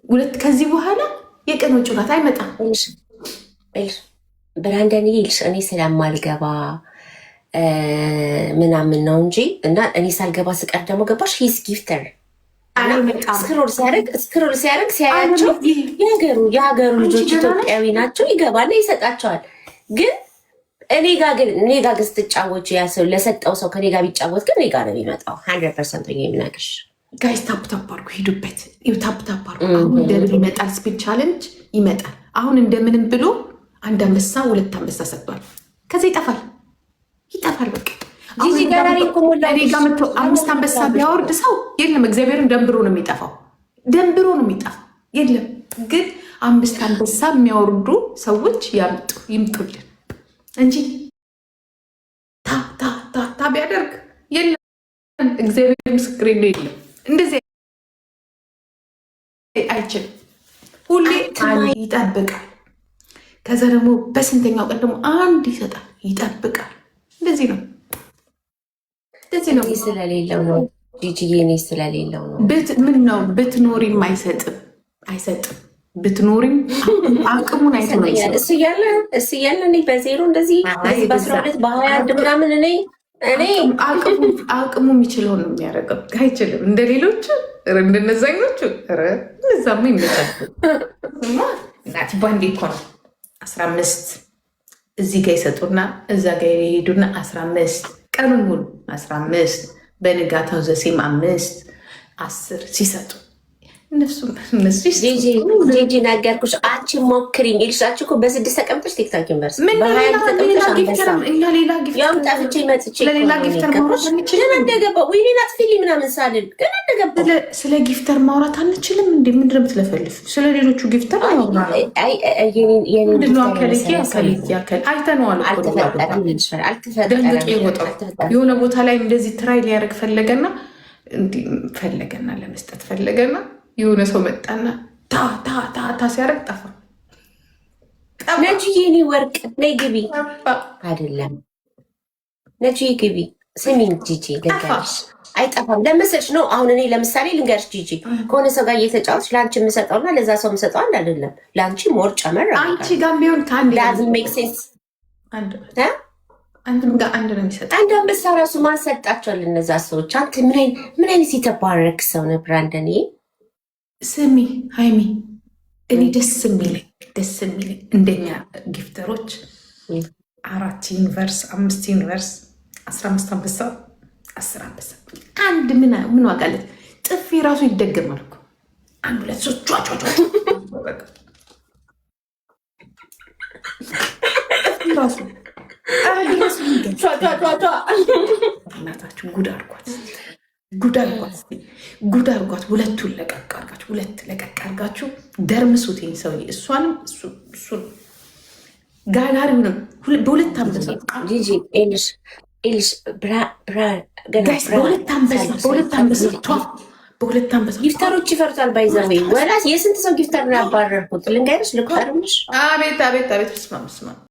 ሁለት ከዚህ በኋላ የቀን ወጪ ናት አይመጣም። ብራንደን ይልሽ እኔ ስለማልገባ ምናምን ነው እንጂ እና እኔ ሳልገባ ስቀር ደግሞ ገባሽ ሂስ ጊፍተር ስክሮል ሲያደርግ ሲያያቸው የሀገሩ ልጆች ኢትዮጵያዊ ናቸው፣ ይገባና ይሰጣቸዋል። ግን እኔ ጋ ግን ስትጫወች ያ ሰው ለሰጠው ሰው ከኔ ጋር ቢጫወት ግን እኔ ጋር ነው የሚመጣው 100% የሚናገርሽ። ጋይስ ታፕታፕ አድርጉ፣ ሂዱበት። ታፕታፕ አድርጉ። አሁን እንደምን ይመጣል፣ ስፒድ ቻለንጅ ይመጣል። አሁን እንደምንም ብሎ አንድ አንበሳ 2 አንበሳ ሰጥቷል። ከዚ ይጠፋል። በቃ ጂጂ ጋራሪ ኮሞላ እኔ ጋር መጥቶ 5 አንበሳ ቢያወርድ ሰው የለም። እግዚአብሔርን ደንብሮ ነው የሚጠፋው፣ የለም። ግን 5 አንበሳ የሚያወርዱ ሰዎች ይምጡልን እንጂ ታ ቢያደርግ የለም። እግዚአብሔር ምስክሬ ነው፣ የለም። እንደዚህ አይችልም። ሁሌ ይጠብቃል። ከዛ ደግሞ በስንተኛው ቀን ደግሞ አንድ ይሰጣል፣ ይጠብቃል። እንደዚህ ነው ስለሌለው ነው ጂጂዬ፣ እኔ ስለሌለው ነው። ምን ነው ብትኖሪም አይሰጥም። ብትኖሪም አቅሙን አይሰጥም። እሱ እያለ እኔ በዜሮ እንደዚህ በ12 በ21 ምናምን እኔ አቅሙ የሚችለውን ነው የሚያደርገው። አይችልም እንደ ሌሎቹ እንደነዛኞቹ እነዛማ ይመቻል። እናት ባንዴ እኮ ነው 15 እዚህ ጋ ይሰጡና እዛ ጋ የሄዱና 15 ቀኑን ሙሉ 15 በንጋታው ዘሴም 5-10 ሲሰጡ እነሱ ጂጂ ነገርኩሽ። አንቺ ሞክሪኝ ይልሻችሁ እኮ በ6 ተቀምጠሽ ቲክታክ ዩኒቨርስ ያውም ጠፍቼ መጥቼ ግን እንደገባ ወይኔ ናጥፊልኝ ምናምን ሳልል ግን እንደገባ ስለ ጊፍተር ማውራት አንችልም። እንደ ምንድን ነው የምትለፈልፍ? ስለ ሌሎቹ ጊፍተር አይተነዋል። የሆነ ቦታ ላይ እንደዚህ ትራይ ሊያደርግ ፈለገና ለመስጠት ፈለገና የሆነ ሰው መጣና ታ ሲያደርግ ጠፋ። ነጂዬ የኔ ወርቅ ነይ ግቢ። አይደለም ነጂዬ ግቢ። ስሚኝ ጂጂ ልንገርሽ፣ አይጠፋም ለመሰልሽ ነው። አሁን እኔ ለምሳሌ ልንገርሽ ጂጂ፣ ከሆነ ሰው ጋር እየተጫወትሽ ለአንቺ የምሰጠውና ለዛ ሰው የምሰጠው አንድ አይደለም። ለአንቺ ሞር ጨመር አንቺ ጋር ቢሆን ዳዝንት ሜክ ሴንስ። አንድ ነው የሚሰጠው። አንድ አንበሳ ራሱ ማን ሰጣቸዋል እነዛ ሰዎች? አንተ ምን አይነት የተባረክ ሰው ነው ብራንደን። ስሚ ሃይሚ፣ እኔ ደስ የሚለኝ እንደኛ ጊፍተሮች 4 ዩኒቨርስ 5 ዩኒቨርስ 15 አንበሳ 10 አንበሳ አንድ ምን ዋጋለት? ጥፊ ራሱ ይደገማል እኮ 1 2 3 እናታችሁ ጉድ አርጓት። ሁለቱን ለቀቅ አርጋችሁ ደርምሱት ሰውዬ። እሷንም እሱን ጋላሪውንም በ2 አንበሳ በሁለት አንበሳ ጊፍተሮች ይፈርታል። ባይዘዌ ወላስ የስንት ሰው ጊፍተር ነው ያባረርኩት? ልንገርሽ ልቁጠርምሽ። አቤት ስማ